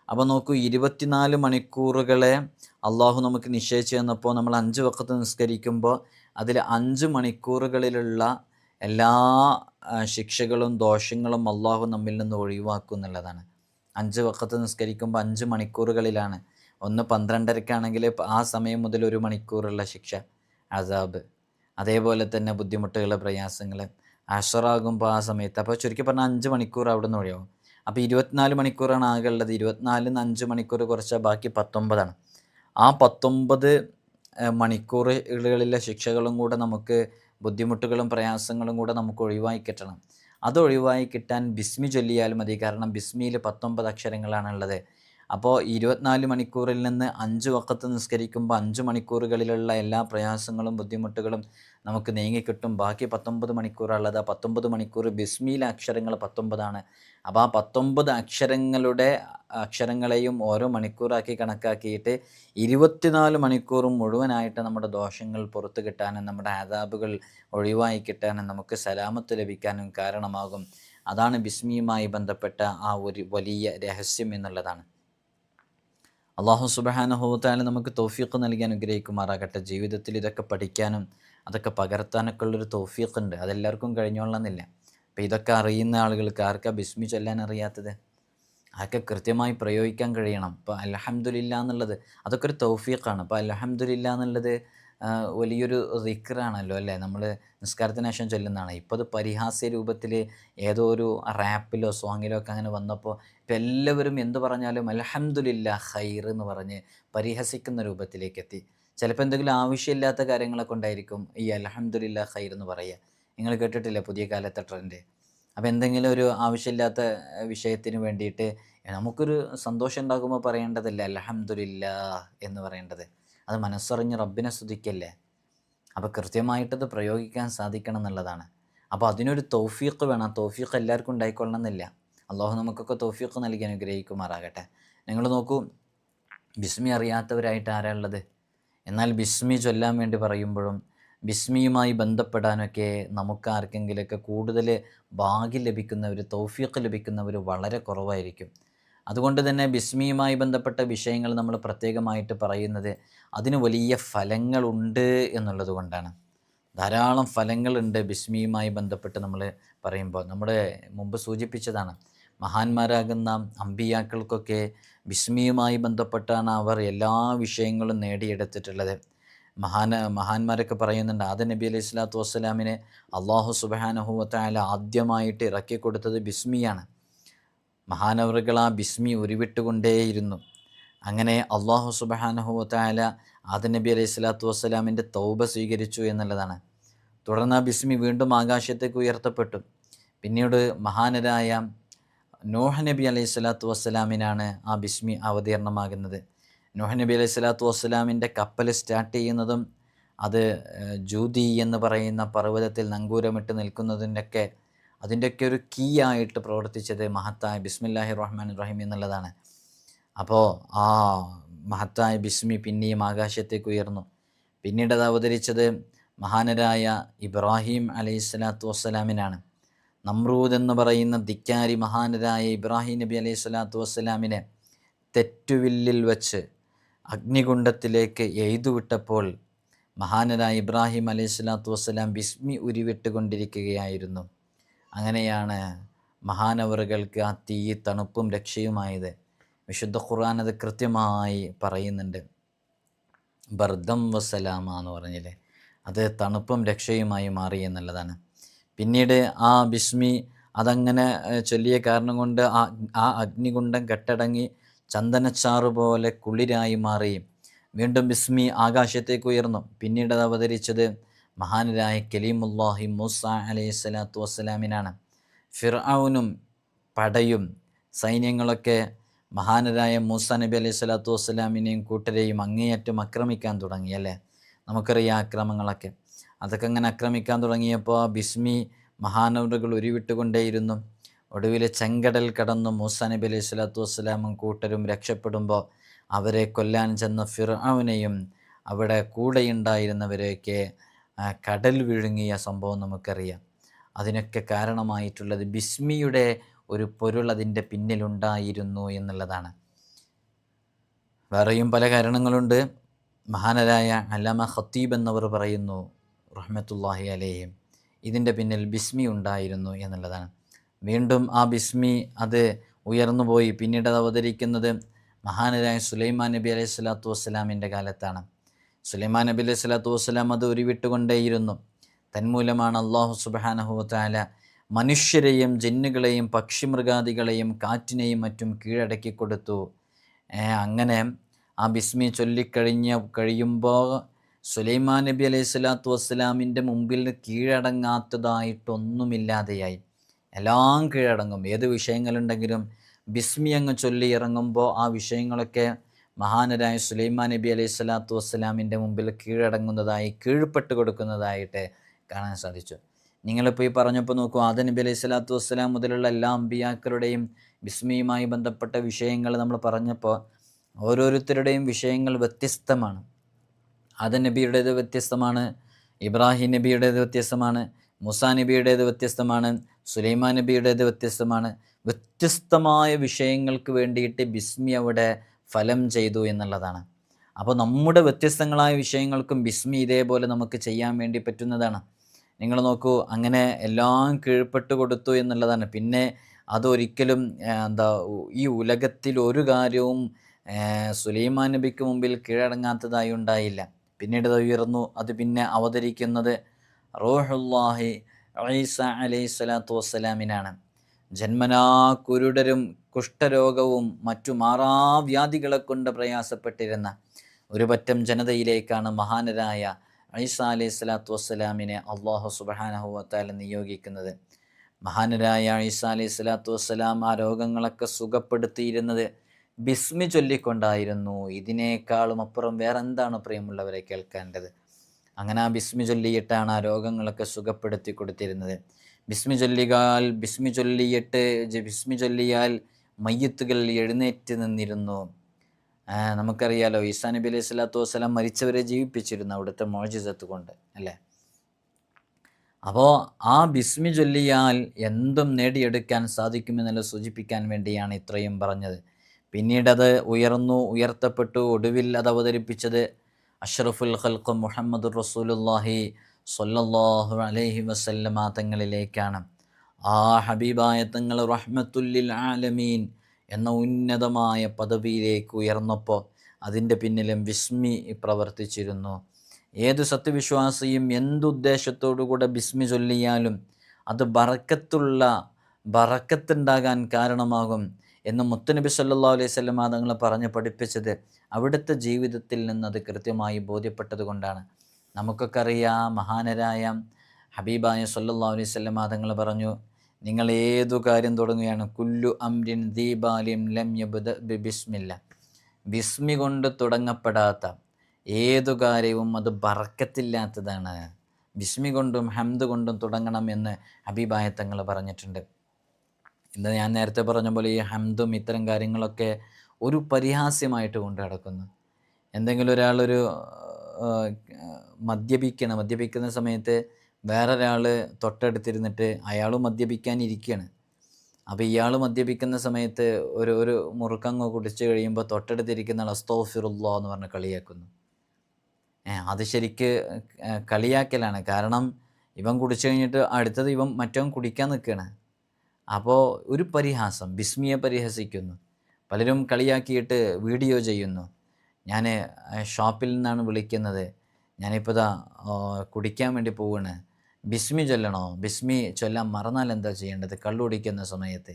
അപ്പോൾ നോക്കൂ, 24 മണിക്കൂറുകളെ അള്ളാഹു നമുക്ക് നിശ്ചയിച്ചു തന്നപ്പോൾ നമ്മൾ 5 വഖത്ത് നിസ്കരിക്കുമ്പോൾ അതിൽ 5 മണിക്കൂറുകളിലുള്ള എല്ലാ ശിക്ഷകളും ദോഷങ്ങളും അള്ളാഹു നമ്മിൽ നിന്ന് ഒഴിവാക്കും എന്നുള്ളതാണ്. 5 വഖത്ത് നിസ്കരിക്കുമ്പോൾ 5 മണിക്കൂറുകളിലാണ്. ഒന്ന് 12:30-ക്കാണെങ്കിൽ ആ സമയം മുതൽ 1 മണിക്കൂറുള്ള ശിക്ഷ, അസാബ്. അതേപോലെ തന്നെ ബുദ്ധിമുട്ടുകൾ, പ്രയാസങ്ങൾ. അസറാകുമ്പോൾ ആ സമയത്ത്, അപ്പോൾ ചുരുക്കി പറഞ്ഞാൽ 5 മണിക്കൂർ അവിടെ നിന്ന് ഒഴിയാവും. അപ്പോൾ 24 മണിക്കൂറാണ് ആകെ ഉള്ളത്. 24-ന്ന് 5 മണിക്കൂർ കുറച്ചാൽ ബാക്കി 19ആണ്. ആ 19 മണിക്കൂറുകളിലെ ശിക്ഷകളും കൂടെ നമുക്ക്, ബുദ്ധിമുട്ടുകളും പ്രയാസങ്ങളും കൂടെ നമുക്ക് ഒഴിവായി കിട്ടണം. അത് ഒഴിവായി കിട്ടാൻ ബിസ്മി ചൊല്ലിയാൽ മതി. കാരണം ബിസ്മിയിൽ 19 അക്ഷരങ്ങളാണുള്ളത്. അപ്പോൾ 24 മണിക്കൂറിൽ നിന്ന് 5 വഖത്ത് നിസ്കരിക്കുമ്പോൾ 5 മണിക്കൂറുകളിലുള്ള എല്ലാ പ്രയാസങ്ങളും ബുദ്ധിമുട്ടുകളും നമുക്ക് നീങ്ങിക്കിട്ടും. ബാക്കി 19 മണിക്കൂറുള്ളത്. ആ 19 മണിക്കൂർ ബിസ്മിയിലെ അക്ഷരങ്ങൾ 19ആണ്. അപ്പോൾ ആ 19 അക്ഷരങ്ങളെയും ഓരോ മണിക്കൂറാക്കി കണക്കാക്കിയിട്ട് 24 മണിക്കൂറും മുഴുവനായിട്ട് നമ്മുടെ ദോഷങ്ങൾ പുറത്തു കിട്ടാനും നമ്മുടെ അദാബുകൾ ഒഴിവായി കിട്ടാനും നമുക്ക് സലാമത്ത് ലഭിക്കാനും കാരണമാകും. അതാണ് ബിസ്മിയുമായി ബന്ധപ്പെട്ട ആ ഒരു വലിയ രഹസ്യം എന്നുള്ളതാണ്. അള്ളാഹു സുബ്ഹാനഹു വ തആല നമുക്ക് തൗഫീഖ് നൽകി അനുഗ്രഹിക്കുമാറാകട്ടെ. ജീവിതത്തിൽ ഇതൊക്കെ പഠിക്കാനും അതൊക്കെ പകർത്താനൊക്കെ ഉള്ളൊരു തൗഫീഖ് ഉണ്ട്. അതെല്ലാവർക്കും കഴിഞ്ഞോളണമെന്നില്ല. അപ്പോൾ ഇതൊക്കെ അറിയുന്ന ആളുകൾക്ക്, ആർക്കാ ബിസ്മി ചൊല്ലാൻ അറിയാത്തത്? അതൊക്കെ കൃത്യമായി പ്രയോഗിക്കാൻ കഴിയണം. ഇപ്പോൾ അൽഹംദുലില്ലാ എന്നുള്ളത് അതൊക്കെ ഒരു തൗഫീഖാണ്. അപ്പോൾ അൽഹംദുലില്ലാ എന്നുള്ളത് വലിയൊരു ദിക്റാണല്ലോ അല്ലേ? നമ്മൾ നിസ്കാരത്തിന് ശേഷം ചൊല്ലുന്നതാണ്. ഇപ്പോൾ അത് പരിഹാസ്യ രൂപത്തിൽ ഏതോ ഒരു റാപ്പിലോ സോങ്ങിലോ ഒക്കെ അങ്ങനെ വന്നപ്പോൾ ഇപ്പം എല്ലാവരും എന്ത് പറഞ്ഞാലും അൽഹംദുലില്ലാ ഖൈർ എന്ന് പറഞ്ഞ് പരിഹസിക്കുന്ന രൂപത്തിലേക്ക് എത്തി. ചിലപ്പോൾ എന്തെങ്കിലും ആവശ്യമില്ലാത്ത കാര്യങ്ങളെ കൊണ്ടായിരിക്കും ഈ അൽഹംദുലില്ലാ ഖൈർ എന്ന് പറയുക. നിങ്ങൾ കേട്ടിട്ടില്ലേ പുതിയ കാലത്തെ ട്രെൻഡ്? അപ്പോൾ എന്തെങ്കിലും ഒരു ആവശ്യമില്ലാത്ത വിഷയത്തിന് വേണ്ടിയിട്ട് നമുക്കൊരു സന്തോഷം ഉണ്ടാകുമ്പോൾ പറയേണ്ടതല്ലേ അൽഹംദുലില്ലാ എന്ന് പറയേണ്ടത്? അത് മനസ്സറിഞ്ഞ് റബ്ബിനെ സ്തുതിക്കല്ലേ? അപ്പോൾ കൃത്യമായിട്ടത് പ്രയോഗിക്കാൻ സാധിക്കണം എന്നുള്ളതാണ്. അപ്പോൾ അതിനൊരു തൗഫീഖ് വേണം. തൗഫീഖ് എല്ലാവർക്കും ഉണ്ടായിക്കൊള്ളണം എന്നില്ല. അള്ളാഹു നമുക്കൊക്കെ തൗഫീഖ് നൽകി അനുഗ്രഹിക്കുമാറാകട്ടെ. നിങ്ങൾ നോക്കൂ, ബിസ്മി അറിയാത്തവരായിട്ട് ആരാ ഉള്ളത്? എന്നാൽ ബിസ്മി ചൊല്ലാൻ വേണ്ടി പറയുമ്പോഴും ബിസ്മിയുമായി ബന്ധപ്പെടാനൊക്കെ നമുക്ക് ആർക്കെങ്കിലുമൊക്കെ കൂടുതൽ ഭാഗ്യം ലഭിക്കുന്നവർ, തൗഫീഖ് ലഭിക്കുന്നവർ വളരെ കുറവായിരിക്കും. അതുകൊണ്ട് തന്നെ ബിസ്മിയുമായി ബന്ധപ്പെട്ട വിഷയങ്ങൾ നമ്മൾ പ്രത്യേകമായിട്ട് പറയുന്നത് അതിന് വലിയ ഫലങ്ങളുണ്ട് എന്നുള്ളത് കൊണ്ടാണ്. ധാരാളം ഫലങ്ങളുണ്ട് ബിസ്മിയുമായി ബന്ധപ്പെട്ട് നമ്മൾ പറയുമ്പോൾ. നമ്മുടെ മുമ്പ് സൂചിപ്പിച്ചതാണ്, മഹാന്മാരാകുന്ന അമ്പിയാക്കൾക്കൊക്കെ ബിസ്മിയുമായി ബന്ധപ്പെട്ടാണ് അവർ എല്ലാ വിഷയങ്ങളും നേടിയെടുത്തിട്ടുള്ളത്. മഹാന്മാരൊക്കെ പറയുന്നുണ്ട്, ആദം നബി അലൈഹി സ്വലാത്തു വസ്സലാമിനെ അള്ളാഹു സുബ്ഹാനഹു വ തആല ആദ്യമായിട്ട് ഇറക്കി കൊടുത്തത് ബിസ്മിയാണ്. മഹാനവറുകൾ ആ ബിസ്മി ഉരുവിട്ടുകൊണ്ടേയിരുന്നു. അങ്ങനെ അള്ളാഹു സുബ്ഹാനഹു വ തആല ആദം നബി അലൈഹി സ്വലാത്തു വസ്സലാമിൻ്റെ തൗബ സ്വീകരിച്ചു എന്നുള്ളതാണ്. തുടർന്ന് ആ ബിസ്മി വീണ്ടും ആകാശത്തേക്ക് ഉയർത്തപ്പെട്ടു. പിന്നീട് മഹാനരായ നൂഹ് നബി അലൈഹി സ്വലാത്തു വസ്സലാമിനാണ് ആ ബിസ്മി അവതീർണമാകുന്നത്. നൂഹ് നബി അലൈഹി സ്വലാത്തു വസ്സലാമിൻ്റെ കപ്പൽ സ്റ്റാർട്ട് ചെയ്യുന്നതും അത് ജൂതി എന്ന് പറയുന്ന പർവ്വതത്തിൽ നങ്കൂരമിട്ട് നിൽക്കുന്നതിൻ്റെയൊക്കെ അതിൻ്റെയൊക്കെ ഒരു കീ ആയിട്ട് പ്രവർത്തിച്ചത് മഹത്തായ ബിസ്മില്ലാഹിർ റഹ്മാനിർ റഹീം എന്നുള്ളതാണ്. അപ്പോൾ ആ മഹത്തായ ബിസ്മി പിന്നെയും ആകാശത്തേക്ക് ഉയർന്നു. പിന്നീട് അത് അവതരിച്ചത് മഹാനരായ ഇബ്രാഹിം അലൈഹി സ്വലാത്തു വസ്സലാമിനാണ്. നമ്രൂദ് എന്ന് പറയുന്ന ധിക്കാരി മഹാനരായ ഇബ്രാഹിം നബി അലൈഹി സ്വലാത്തു വസ്സലാമിനെ തെറ്റുവില്ലിൽ വച്ച് അഗ്നികുണ്ഡത്തിലേക്ക് എയ്തുവിട്ടപ്പോൾ മഹാനരായ ഇബ്രാഹിം അലൈഹി സ്വലാത്തു വസ്സലാം ബിസ്മി ഉരുവിട്ടുകൊണ്ടിരിക്കുകയായിരുന്നു. അങ്ങനെയാണ് മഹാനവറുകൾക്ക് ആ തീ തണുപ്പും രക്ഷയുമായത്. വിശുദ്ധ ഖുർആൻ അത് കൃത്യമായി പറയുന്നുണ്ട്. ബർദം വസലാമ എന്ന് പറഞ്ഞില്ലേ, അത് തണുപ്പും രക്ഷയുമായി മാറി എന്നുള്ളതാണ്. പിന്നീട് ആ ബിസ്മി അതങ്ങനെ ചൊല്ലിയ കാരണം കൊണ്ട് ആ അഗ്നികുണ്ഡം കെട്ടടങ്ങി ചന്ദനച്ചാറ് പോലെ കുളിരായി മാറി. വീണ്ടും ബിസ്മി ആകാശത്തേക്ക് ഉയർന്നു. പിന്നീട് അത് അവതരിച്ചത് മഹാനരായ കലീമുല്ലാഹി മൂസ അലൈഹി സ്വലാത്തു വസ്സലാമിനാണ്. ഫിർഔനും പടയും സൈന്യങ്ങളൊക്കെ മഹാനരായ മൂസ നബി അലൈഹി സ്വലാത്തു വസ്സലാമിനെയും കൂട്ടരെയും അങ്ങേയറ്റം ആക്രമിക്കാൻ തുടങ്ങി അല്ലേ? നമുക്കറിയാം ആക്രമങ്ങളൊക്കെ. അതൊക്കെ അങ്ങനെ ആക്രമിക്കാൻ തുടങ്ങിയപ്പോൾ ബിസ്മി മഹാനവറുകൾ ഉരുവിട്ടുകൊണ്ടേയിരുന്നു. ഒടുവിൽ ചെങ്കടൽ കടന്നു മൂസ നബി അലൈഹി സ്വലാത്തു വസ്സലാമും കൂട്ടരും രക്ഷപ്പെടുമ്പോൾ അവരെ കൊല്ലാൻ ചെന്ന ഫിർഔനെയും അവിടെ കൂടെയുണ്ടായിരുന്നവരെയൊക്കെ കടൽ വിഴുങ്ങിയ സംഭവം നമുക്കറിയാം. അതിനൊക്കെ കാരണമായിട്ടുള്ളത് ബിസ്മിയുടെ ഒരു പൊരുൾ അതിൻ്റെ പിന്നിലുണ്ടായിരുന്നു എന്നുള്ളതാണ്. വേറെയും പല കാരണങ്ങളുണ്ട്. മഹാനരായ അല്ലാമ ഖത്തീബ് എന്നവർ പറയുന്നു റഹ്മത്തുള്ളാഹി അലൈഹിം, ഇതിൻ്റെ പിന്നിൽ ബിസ്മി ഉണ്ടായിരുന്നു എന്നുള്ളതാണ്. വീണ്ടും ആ ബിസ്മി അത് ഉയർന്നുപോയി. പിന്നീട് അത് അവതരിക്കുന്നത് മഹാനരായ സുലൈമാൻ നബി അലൈഹി സ്വലാത്തു വസ്സലാമിൻ്റെ കാലത്താണ്. സുലൈമാൻ നബി അലൈഹി സ്വലാത്തു വസ്സലാം അത് ഉരുവിട്ടുകൊണ്ടേയിരുന്നു. തന്മൂലമാണ് അള്ളാഹു സുബ്ഹാനഹു വ തആല മനുഷ്യരെയും ജിന്നുകളെയും പക്ഷിമൃഗാദികളെയും കാറ്റിനെയും മറ്റും കീഴടക്കി കൊടുത്തു. അങ്ങനെ ആ ബിസ്മി കഴിയുമ്പോൾ സുലൈമാൻ നബി അലൈഹി സ്വലാത്തു വസ്സലാമിൻ്റെ മുമ്പിൽ കീഴടങ്ങാത്തതായിട്ടൊന്നുമില്ലാതെയായി. എല്ലാം കീഴടങ്ങും. ഏത് വിഷയങ്ങളുണ്ടെങ്കിലും ബിസ്മി അങ്ങ് ചൊല്ലി ഇറങ്ങുമ്പോൾ ആ വിഷയങ്ങളൊക്കെ മഹാനരായ സുലൈമാൻ നബി അലൈഹി സ്വലാത്തു വസ്സലാമിൻ്റെ മുമ്പിൽ കീഴ്പ്പെട്ട് കൊടുക്കുന്നതായിട്ട് കാണാൻ സാധിച്ചു. നിങ്ങളിപ്പോൾ ഈ പറഞ്ഞപ്പോൾ നോക്കൂ, ആദം നബി അലൈഹി സ്വലാത്തു വസ്സലാം മുതലുള്ള എല്ലാ അമ്പിയാക്കളുടെയും ബിസ്മിയുമായി ബന്ധപ്പെട്ട വിഷയങ്ങൾ നമ്മൾ പറഞ്ഞപ്പോൾ ഓരോരുത്തരുടെയും വിഷയങ്ങൾ വ്യത്യസ്തമാണ്. ആദം നബിയുടേത് വ്യത്യസ്തമാണ്, ഇബ്രാഹിം നബിയുടേത് വ്യത്യസ്തമാണ്, മൂസാ നബിയുടേത് വ്യത്യസ്തമാണ്, സുലൈമാൻ നബിയുടേത് വ്യത്യസ്തമാണ്. വ്യത്യസ്തമായ വിഷയങ്ങൾക്ക് വേണ്ടിയിട്ട് ബിസ്മി അവിടെ ഫലം ചെയ്തു എന്നുള്ളതാണ്. അപ്പോൾ നമ്മുടെ വ്യത്യസ്തങ്ങളായ വിഷയങ്ങൾക്കും ബിസ്മി ഇതേപോലെ നമുക്ക് ചെയ്യാൻ വേണ്ടി പറ്റുന്നതാണ്. നിങ്ങൾ നോക്കൂ, അങ്ങനെ എല്ലാം കീഴ്പ്പെട്ട് കൊടുത്തു എന്നുള്ളതാണ്. പിന്നെ അതൊരിക്കലും ഈ ഉലകത്തിൽ ഒരു കാര്യവും സുലൈമാൻ നബിക്ക് മുമ്പിൽ കീഴടങ്ങാത്തതായി ഉണ്ടായില്ല. പിന്നീട് അത് ഉയർന്നു. അത് പിന്നെ അവതരിക്കുന്നത് റൂഹുല്ലാഹി ഈസ അലൈഹി സ്വലാത്തു വസ്സലാമിനാണ്. ജന്മനാ കുരുടരും കുഷ്ഠരോഗവും മറ്റു മാറാവ്യാധികളെ കൊണ്ട് പ്രയാസപ്പെട്ടിരുന്ന ഒരു പറ്റം ജനതയിലേക്കാണ് മഹാനരായ ഈസ അലൈഹി സ്വലാത്തു വസ്സലാമിനെ അള്ളാഹു സുബ്ഹാനഹു വ തആല നിയോഗിക്കുന്നത്. മഹാനരായ ഈസ അലൈഹി സ്വലാത്തു വസ്സലാം ആ രോഗങ്ങളൊക്കെ സുഖപ്പെടുത്തിയിരുന്നത് ബിസ്മി ചൊല്ലിക്കൊണ്ടായിരുന്നു. ഇതിനേക്കാളും അപ്പുറം വേറെ എന്താണ് പ്രിയമുള്ളവരെ കേൾക്കേണ്ടത്? അങ്ങനെ ആ ബിസ്മി ചൊല്ലിയിട്ടാണ് ആ രോഗങ്ങളൊക്കെ സുഖപ്പെടുത്തി കൊടുത്തിരുന്നത്. ബിസ്മി ചൊല്ലിയാൽ മയ്യത്തുകൾ എഴുന്നേറ്റ് നിന്നിരുന്നു. നമുക്കറിയാലോ, ഈസാ നബി അലൈഹി സ്വലാത്തു വസ്സലാം മരിച്ചവരെ ജീവിപ്പിച്ചിരുന്നു അവിടുത്തെ മോജിസത്ത് കൊണ്ട്, അല്ലേ? അപ്പോൾ ആ ബിസ്മി ചൊല്ലിയാൽ എന്തും നേടിയെടുക്കാൻ സാധിക്കുമെന്നുള്ള സൂചിപ്പിക്കാൻ വേണ്ടിയാണ് ഇത്രയും പറഞ്ഞത്. പിന്നീടത് ഉയർത്തപ്പെട്ടു. ഒടുവിൽ അത് അവതരിപ്പിച്ചത് അഷ്റഫുൽ ഖൽഖ് മുഹമ്മദുർ റസൂലുള്ളാഹി സ്വല്ലല്ലാഹു അലൈഹി വസല്ലമ തങ്ങളിലേക്കാണ്. ആ ഹബീബായ തങ്ങൾ റഹ്മത്തുല്ലിൽ ആലമീൻ എന്ന ഉന്നതമായ പദവിയിലേക്ക് ഉയർന്നപ്പോൾ അതിൻ്റെ പിന്നിലും ബിസ്മി പ്രവർത്തിച്ചിരുന്നു. ഏത് സത്യവിശ്വാസിയും എന്തുദ്ദേശത്തോടുകൂടെ ബിസ്മി ചൊല്ലിയാലും അത് ബറക്കത്തുണ്ടാകാൻ കാരണമാകും എന്ന് മുത്തുനബി സല്ലല്ലാഹു അലൈഹി വസല്ലം തങ്ങൾ പറഞ്ഞ് പഠിപ്പിച്ചത് അവിടുത്തെ ജീവിതത്തിൽ നിന്നത് കൃത്യമായി ബോധ്യപ്പെട്ടത് കൊണ്ടാണ്. നമുക്കൊക്കെ അറിയാം, മഹാനരായ ഹബീബായ സല്ലല്ലാഹു അലൈഹി വസല്ലം തങ്ങൾ പറഞ്ഞു, നിങ്ങൾ ഏതു കാര്യം തുടങ്ങുകയാണ്, കുല്ലു അംരിൻ ദീബാലിം ലം യബ്ദ ബിസ്മില്ല, ബിസ്മി കൊണ്ട് തുടങ്ങപ്പെടാത്ത ഏതു കാര്യവും അത് ബറക്കത്തില്ലാത്തതാണ്. ബിസ്മി കൊണ്ടും ഹംദ് കൊണ്ടും തുടങ്ങണം എന്ന് ഹബീബായ തങ്ങൾ പറഞ്ഞിട്ടുണ്ട്. ഇന്ന് ഞാൻ നേരത്തെ പറഞ്ഞ പോലെ ഈ ഹംദും ഇത്തരം കാര്യങ്ങളൊക്കെ ഒരു പരിഹാസ്യമായിട്ട് കൊണ്ട് നടക്കുന്നു. എന്തെങ്കിലും ഒരാളൊരു മദ്യപിക്കുന്ന സമയത്ത് വേറൊരാൾ തൊട്ടടുത്തിരുന്നിട്ട് അയാളും മദ്യപിക്കാനിരിക്കുകയാണ്. അപ്പോൾ ഇയാൾ മദ്യപിക്കുന്ന സമയത്ത് ഒരു മുറുക്കങ്ങ് കുടിച്ച് കഴിയുമ്പോൾ തൊട്ടടുത്തിരിക്കുന്ന ആൾ അസ്തഗ്ഫിറുല്ലാഹ് എന്ന് പറഞ്ഞ് കളിയാക്കുന്നു. അത് ശരിക്ക് കളിയാക്കലാണ്. കാരണം ഇവൻ കുടിച്ചു കഴിഞ്ഞിട്ട് അടുത്തത് മറ്റവൻ കുടിക്കാൻ നിൽക്കുകയാണ്. അപ്പോൾ ഒരു പരിഹാസം, ബിസ്മിയെ പരിഹസിക്കുന്നു. പലരും കളിയാക്കിയിട്ട് വീഡിയോ ചെയ്യുന്നു. ഞാൻ ഷോപ്പിൽ നിന്നാണ് വിളിക്കുന്നത്, ഞാനിപ്പോൾ കുടിക്കാൻ വേണ്ടി പോവുകയാണ്, ബിസ്മി ചൊല്ലണോ? ബിസ്മി ചൊല്ലാൻ മറന്നാൽ എന്താ ചെയ്യേണ്ടത് കള്ളു കുടിക്കുന്ന സമയത്ത്?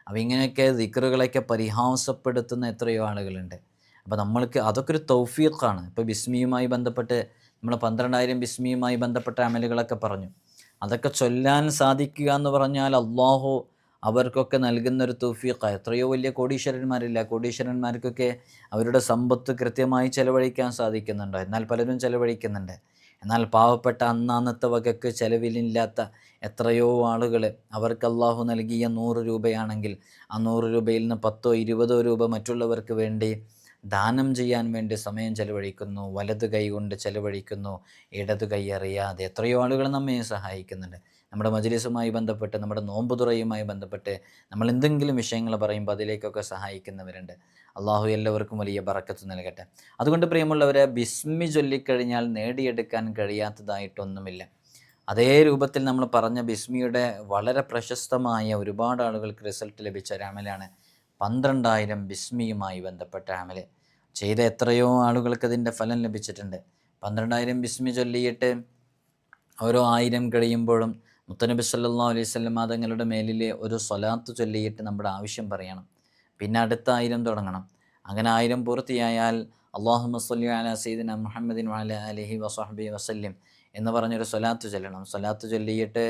അപ്പോൾ ഇങ്ങനെയൊക്കെ ദിക്റുകളൊക്കെ പരിഹാസപ്പെടുത്തുന്ന എത്രയോ ആളുകളുണ്ട്. അപ്പോൾ നമ്മൾക്ക് അതൊക്കെ ഒരു തൗഫീഖാണ്. ഇപ്പോൾ ബിസ്മിയുമായി ബന്ധപ്പെട്ട് നമ്മൾ 12,000 ബിസ്മിയുമായി ബന്ധപ്പെട്ട അമലുകളൊക്കെ പറഞ്ഞു. അതൊക്കെ ചൊല്ലാൻ സാധിക്കുക എന്ന് പറഞ്ഞാൽ അള്ളാഹു അവർക്കൊക്കെ നൽകുന്നൊരു തൗഫീഖാണ്. എത്രയോ വലിയ കോടീശ്വരന്മാരില്ല, കോടീശ്വരന്മാർക്കൊക്കെ അവരുടെ സമ്പത്ത് കൃത്യമായി ചെലവഴിക്കാൻ സാധിക്കുന്നുണ്ട്. എന്നാൽ പലരും ചെലവഴിക്കുന്നുണ്ട്. എന്നാൽ പാവപ്പെട്ട അന്നത്തെ വകക്ക് ചെലവിലില്ലാത്ത എത്രയോ ആളുകൾ, അവർക്ക് അള്ളാഹു നൽകിയ 100 രൂപയാണെങ്കിൽ ആ 100 രൂപയിൽ നിന്ന് 10 20 രൂപ മറ്റുള്ളവർക്ക് വേണ്ടി ദാനം ചെയ്യാൻ വേണ്ടി സമയം ചെലവഴിക്കുന്നു, വലത് കൈ കൊണ്ട് ചെലവഴിക്കുന്നു, ഇടത് കൈ അറിയാതെ. എത്രയോ ആളുകൾ നമ്മെ സഹായിക്കുന്നുണ്ട്. നമ്മുടെ മജ്‌ലിസുമായി ബന്ധപ്പെട്ട്, നമ്മുടെ നോമ്പ് തുറയുമായി ബന്ധപ്പെട്ട് നമ്മൾ എന്തെങ്കിലും വിഷയങ്ങൾ പറയുമ്പോൾ അതിലേക്കൊക്കെ സഹായിക്കുന്നവരുണ്ട്. അള്ളാഹു എല്ലാവർക്കും വലിയ ബറക്കത്ത് നൽകട്ടെ. അതുകൊണ്ട് പ്രിയമുള്ളവരെ, ബിസ്മി ചൊല്ലിക്കഴിഞ്ഞാൽ നേടിയെടുക്കാൻ കഴിയാത്തതായിട്ടൊന്നുമില്ല. അതേ രൂപത്തിൽ നമ്മൾ പറഞ്ഞ ബിസ്മിയുടെ വളരെ പ്രശസ്തമായ ഒരുപാട് ആളുകൾക്ക് റിസൾട്ട് ലഭിച്ച ഒരു അമലാണ് 12,000 ബിസ്മിയുമായി ബന്ധപ്പെട്ട അമൽ. ചെയ്ത എത്രയോ ആളുകൾക്ക് അതിൻ്റെ ഫലം ലഭിച്ചിട്ടുണ്ട്. 12,000 ബിസ്മി ചൊല്ലിയിട്ട് ഓരോ 1000 കഴിയുമ്പോഴും മുത്തനബി സല്ലല്ലാഹു അലൈഹി വസല്ലം തങ്ങളുടെ മേലിൽ ഒരു സ്വലാത്ത് ചൊല്ലിയിട്ട് നമ്മുടെ ആവശ്യം പറയണം. പിന്നെ അടുത്ത 1000 തുടങ്ങണം. അങ്ങനെ 1000 പൂർത്തിയായാൽ അല്ലാഹുമ്മ സ്വല്ലി അലാ സയ്യിദിന മുഹമ്മദിൻ വഅലാ ആലിഹി വസഹ്ബിഹി വസല്ലം എന്ന് പറഞ്ഞൊരു സ്വലാത്ത് ചൊല്ലണം. സ്വലാത്ത് ചൊല്ലിയിട്ട്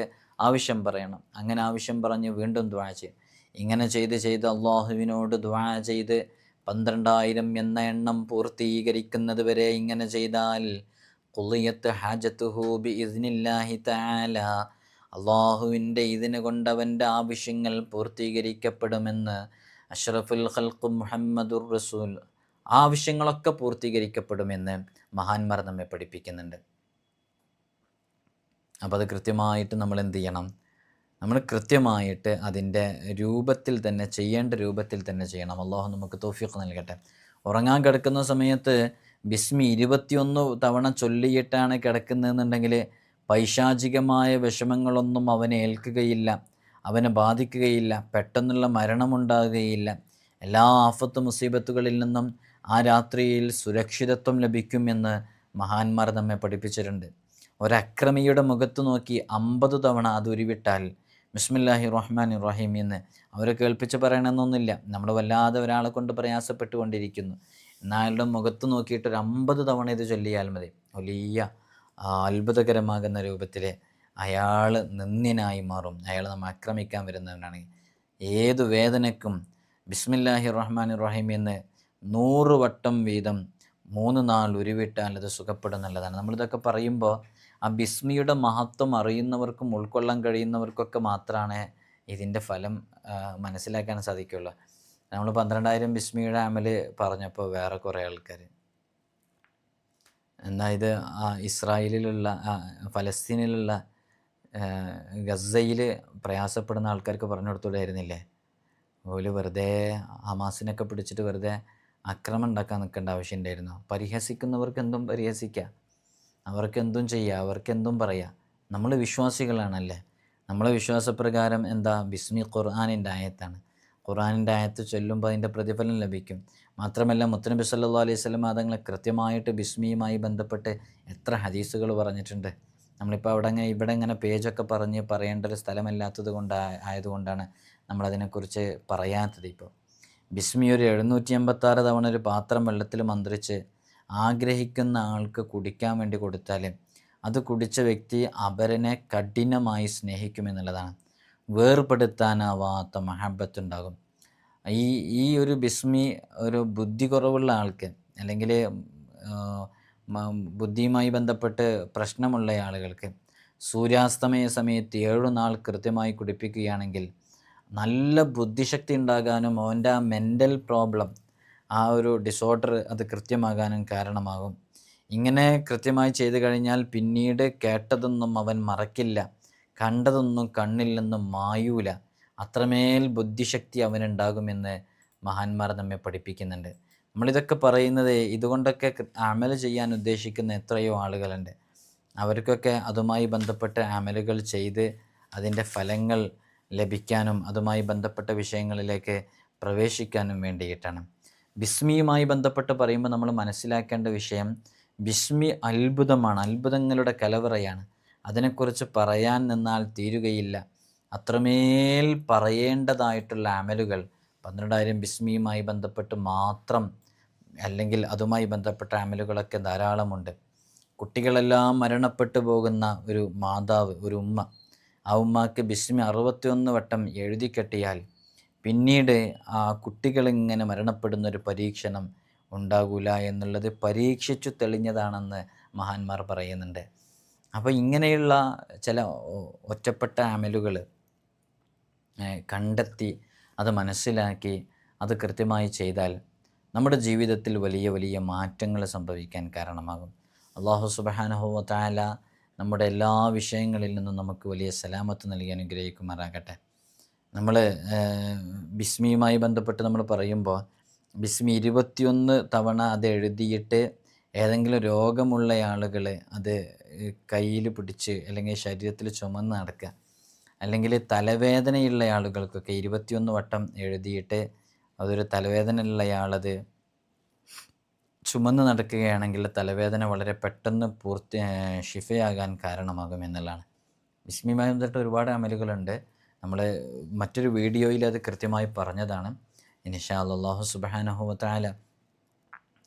ആവശ്യം പറയണം. അങ്ങനെ ആവശ്യം പറഞ്ഞ് വീണ്ടും ദുആ ചെയ്യും. ഇങ്ങനെ ചെയ്ത് അള്ളാഹുവിനോട് ദുആ ചെയ്ത് 12,000 എന്ന എണ്ണം പൂർത്തീകരിക്കുന്നത് വരെ ഇങ്ങനെ ചെയ്താൽ ഖുളിയത്ത് ഹാജത്തുഹു ബിഇസ്നില്ലാഹി തആല, അള്ളാഹുവിൻ്റെ ഇതിന് കൊണ്ടവൻ്റെ ആവശ്യങ്ങൾ പൂർത്തീകരിക്കപ്പെടുമെന്ന് അഷ്റഫുൽ ഖൽഖ് മുഹമ്മദുർ റസൂൽ. ആവശ്യങ്ങളൊക്കെ പൂർത്തീകരിക്കപ്പെടുമെന്ന് മഹാന്മാർ നമ്മെ പഠിപ്പിക്കുന്നുണ്ട്. അപ്പോൾ അത് കൃത്യമായിട്ട് നമ്മൾ എന്ത് ചെയ്യണം? നമ്മൾ കൃത്യമായിട്ട് അതിൻ്റെ രൂപത്തിൽ തന്നെ, ചെയ്യേണ്ട രൂപത്തിൽ തന്നെ ചെയ്യണം. അള്ളാഹു നമുക്ക് തൗഫീഖ് നൽകട്ടെ. ഉറങ്ങാൻ കിടക്കുന്ന സമയത്ത് ബിസ്മി 21 തവണ ചൊല്ലിയിട്ടാണ് കിടക്കുന്നതെന്നുണ്ടെങ്കിൽ പൈശാചികമായ വിഷമങ്ങളൊന്നും അവനെ ഏൽക്കുകയില്ല, അവനെ ബാധിക്കുകയില്ല, പെട്ടെന്നുള്ള മരണമുണ്ടാകുകയില്ല. എല്ലാ ആഫത്ത് മുസീബത്തുകളിൽ നിന്നും ആ രാത്രിയിൽ സുരക്ഷിതത്വം ലഭിക്കുമെന്ന് മഹാന്മാർ നമ്മെ പഠിപ്പിച്ചിട്ടുണ്ട്. ഒരക്രമിയുടെ മുഖത്ത് നോക്കി 50 തവണ അത് ഉരുവിട്ടാൽ ബിസ്മില്ലാഹി റഹ്മാനി റഹീം എന്ന് അവരെ കേൾപ്പിച്ച് പറയണമെന്നൊന്നുമില്ല. നമ്മൾ വല്ലാതെ ഒരാളെ കൊണ്ട് പ്രയാസപ്പെട്ടുകൊണ്ടിരിക്കുന്നു, എന്നാൽ മുഖത്ത് നോക്കിയിട്ട് ഒരു 50 തവണ ഇത് ചൊല്ലിയാൽ മതി. വലിയ അത്ഭുതകരമാകുന്ന രൂപത്തിൽ അയാൾ നിന്ദ്യനായി മാറും. അയാൾ നമ്മെ ആക്രമിക്കാൻ വരുന്നവനാണ്. ഏതു വേദനയ്ക്കും ബിസ്മില്ലാഹി റഹ്മാനി റഹീം എന്ന് 100 വട്ടം വീതം 3 നാൾ ഉരുവിട്ടാൽ അത് സുഖപ്പെടുന്നുള്ളതാണ്. നമ്മളിതൊക്കെ പറയുമ്പോൾ ആ ബിസ്മിയുടെ മഹത്വം അറിയുന്നവർക്കും ഉൾക്കൊള്ളാൻ കഴിയുന്നവർക്കൊക്കെ മാത്രമാണ് ഇതിൻ്റെ ഫലം മനസ്സിലാക്കാൻ സാധിക്കുള്ളൂ. നമ്മൾ 12,000 ബിസ്മിയുടെ അമൽ പറഞ്ഞപ്പോൾ വേറെ കുറേ ആൾക്കാർ, എന്നാൽ ഇത് ഇസ്രായേലിലുള്ള ഫലസ്തീനിലുള്ള ഗസയിൽ പ്രയാസപ്പെടുന്ന ആൾക്കാർക്ക് പറഞ്ഞു കൊടുത്തുകൂടായിരുന്നില്ലേ? ഓല് വെറുതെ ഹമാസിനൊക്കെ പിടിച്ചിട്ട് വെറുതെ ആക്രമണം ഉണ്ടാക്കാൻ നിൽക്കേണ്ട ആവശ്യമുണ്ടായിരുന്നു. പരിഹസിക്കുന്നവർക്ക് എന്തും പരിഹസിക്കുക, അവർക്കെന്തും ചെയ്യുക, അവർക്കെന്തും പറയാം. നമ്മൾ വിശ്വാസികളാണല്ലേ. നമ്മളെ വിശ്വാസപ്രകാരം എന്താ? ബിസ്മി ഖുർആനിൻ്റെ ആയത്താണ്. ഖുർആനിൻ്റെ ആയത്ത് ചൊല്ലുമ്പോൾ അതിൻ്റെ പ്രതിഫലം ലഭിക്കും. മാത്രമല്ല മുത്തനബി സല്ലല്ലാഹു അലൈഹി വസല്ലം തങ്ങൾ കൃത്യമായിട്ട് ബിസ്മിയുമായി ബന്ധപ്പെട്ട് എത്ര ഹദീസുകൾ പറഞ്ഞിട്ടുണ്ട്. നമ്മളിപ്പോൾ ഇവിടെ ഇങ്ങനെ പേജൊക്കെ പറയേണ്ട ഒരു സ്ഥലമല്ലാത്തത് ആയതുകൊണ്ടാണ് നമ്മളതിനെക്കുറിച്ച് പറയാത്തത്. ഇപ്പോൾ ബിസ്മി ഒരു 786 തവണ ഒരു പാത്രം വെള്ളത്തിൽ മന്ത്രിച്ച് ആഗ്രഹിക്കുന്ന ആൾക്ക് കുടിക്കാൻ വേണ്ടി കൊടുത്താൽ അത് കുടിച്ച വ്യക്തി അപരനെ കഠിനമായി സ്നേഹിക്കുമെന്നുള്ളതാണ്. വേർപെടുത്താനാവാത്ത മഹബത്തുണ്ടാകും. ഈ ഒരു ബിസ്മി ഒരു ബുദ്ധി കുറവുള്ള ആൾക്ക്, അല്ലെങ്കിൽ ബുദ്ധിയുമായി ബന്ധപ്പെട്ട് പ്രശ്നമുള്ള ആളുകൾക്ക് സൂര്യാസ്തമയ സമയത്ത് 7 നാൾ കൃത്യമായി കുടിപ്പിക്കുകയാണെങ്കിൽ നല്ല ബുദ്ധിശക്തി ഉണ്ടാകാനും അവൻ്റെ ആ മെൻ്റൽ പ്രോബ്ലം, ആ ഒരു ഡിസോർഡർ അത് കൃത്യമാകാനും കാരണമാകും. ഇങ്ങനെ കൃത്യമായി ചെയ്തു കഴിഞ്ഞാൽ പിന്നീട് കേട്ടതൊന്നും അവൻ മറക്കില്ല, കണ്ടതൊന്നും കണ്ണിൽ നിന്നും മായൂല. അത്രമേൽ ബുദ്ധിശക്തി അവനുണ്ടാകുമെന്ന് മഹാന്മാർ നമ്മെ പഠിപ്പിക്കുന്നുണ്ട്. നമ്മളിതൊക്കെ പറയുന്നത് ഇതുകൊണ്ടൊക്കെ അമൽ ചെയ്യാൻ ഉദ്ദേശിക്കുന്ന എത്രയോ ആളുകളുണ്ട്. അവർക്കൊക്കെ അതുമായി ബന്ധപ്പെട്ട അമലുകൾ ചെയ്ത് അതിൻ്റെ ഫലങ്ങൾ ലഭിക്കാനും അതുമായി ബന്ധപ്പെട്ട വിഷയങ്ങളിലേക്ക് പ്രവേശിക്കാനും വേണ്ടിയിട്ടാണ്. ബിസ്മിയുമായി ബന്ധപ്പെട്ട് പറയുമ്പോൾ നമ്മൾ മനസ്സിലാക്കേണ്ട വിഷയം, ബിസ്മി അത്ഭുതമാണ്, അത്ഭുതങ്ങളുടെ കലവറയാണ്. അതിനെക്കുറിച്ച് പറയാൻ നിന്നാൽ തീരുകയില്ല. അത്രമേൽ പറയേണ്ടതായിട്ടുള്ള അമലുകൾ 12,000 ബിസ്മിയുമായി ബന്ധപ്പെട്ട് മാത്രം, അല്ലെങ്കിൽ അതുമായി ബന്ധപ്പെട്ട അമലുകളൊക്കെ ധാരാളമുണ്ട്. കുട്ടികളെല്ലാം മരണപ്പെട്ടു പോകുന്ന ഒരു മാതാവ്, ഒരു ഉമ്മ, ആ ഉമ്മക്ക് ബിസ്മി 61 വട്ടം എഴുതി കെട്ടിയാൽ പിന്നീട് ആ കുട്ടികളിങ്ങനെ മരണപ്പെടുന്നൊരു പരീക്ഷണം ഉണ്ടാകില്ല എന്നുള്ളത് പരീക്ഷിച്ചു തെളിഞ്ഞതാണെന്ന് മഹാന്മാർ പറയുന്നുണ്ട്. അപ്പോൾ ഇങ്ങനെയുള്ള ചില ഒറ്റപ്പെട്ട അമലുകൾ കണ്ടെത്തി അത് മനസ്സിലാക്കി അത് കൃത്യമായി ചെയ്താൽ നമ്മുടെ ജീവിതത്തിൽ വലിയ വലിയ മാറ്റങ്ങൾ സംഭവിക്കാൻ കാരണമാകും. അല്ലാഹു സുബ്ഹാനഹു വ തആല നമ്മുടെ എല്ലാ വിഷയങ്ങളിൽ നിന്നും നമുക്ക് വലിയ സലാമത്ത് നൽകി അനുഗ്രഹിക്കുമാറാകട്ടെ. നമ്മൾ ബിസ്മിയുമായി ബന്ധപ്പെട്ട് നമ്മൾ പറയുമ്പോൾ ബിസ്മി 21 തവണ അത് എഴുതിയിട്ട് ഏതെങ്കിലും രോഗമുള്ള ആളുകൾ അത് കയ്യിൽ പിടിച്ച് അല്ലെങ്കിൽ ശരീരത്തിൽ ചുമന്ന് നടക്കുക, അല്ലെങ്കിൽ തലവേദനയുള്ള ആളുകൾക്കൊക്കെ 21 വട്ടം എഴുതിയിട്ട് അതൊരു തലവേദനയുള്ള ആളത് ചുമന്ന് നടക്കുകയാണെങ്കിൽ തലവേദന വളരെ പെട്ടെന്ന് ഷിഫയാകാൻ കാരണമാകും എന്നുള്ളതാണ്. ബിസ്മിയുമായി ബന്ധപ്പെട്ട് ഒരുപാട് അമലുകളുണ്ട്. നമ്മൾ മറ്റൊരു വീഡിയോയിൽ അത് കൃത്യമായി പറഞ്ഞതാണ്. ഇൻഷാ അല്ലാഹു സുബ്ഹാനഹു വ തആല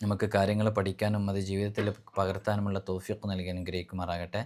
നമുക്ക് കാര്യങ്ങൾ പഠിക്കാനും അത് ജീവിതത്തിൽ പകർത്താനുമുള്ള തൗഫീഖ് നൽകി അനുഗ്രഹിക്കുമാറാകട്ടെ.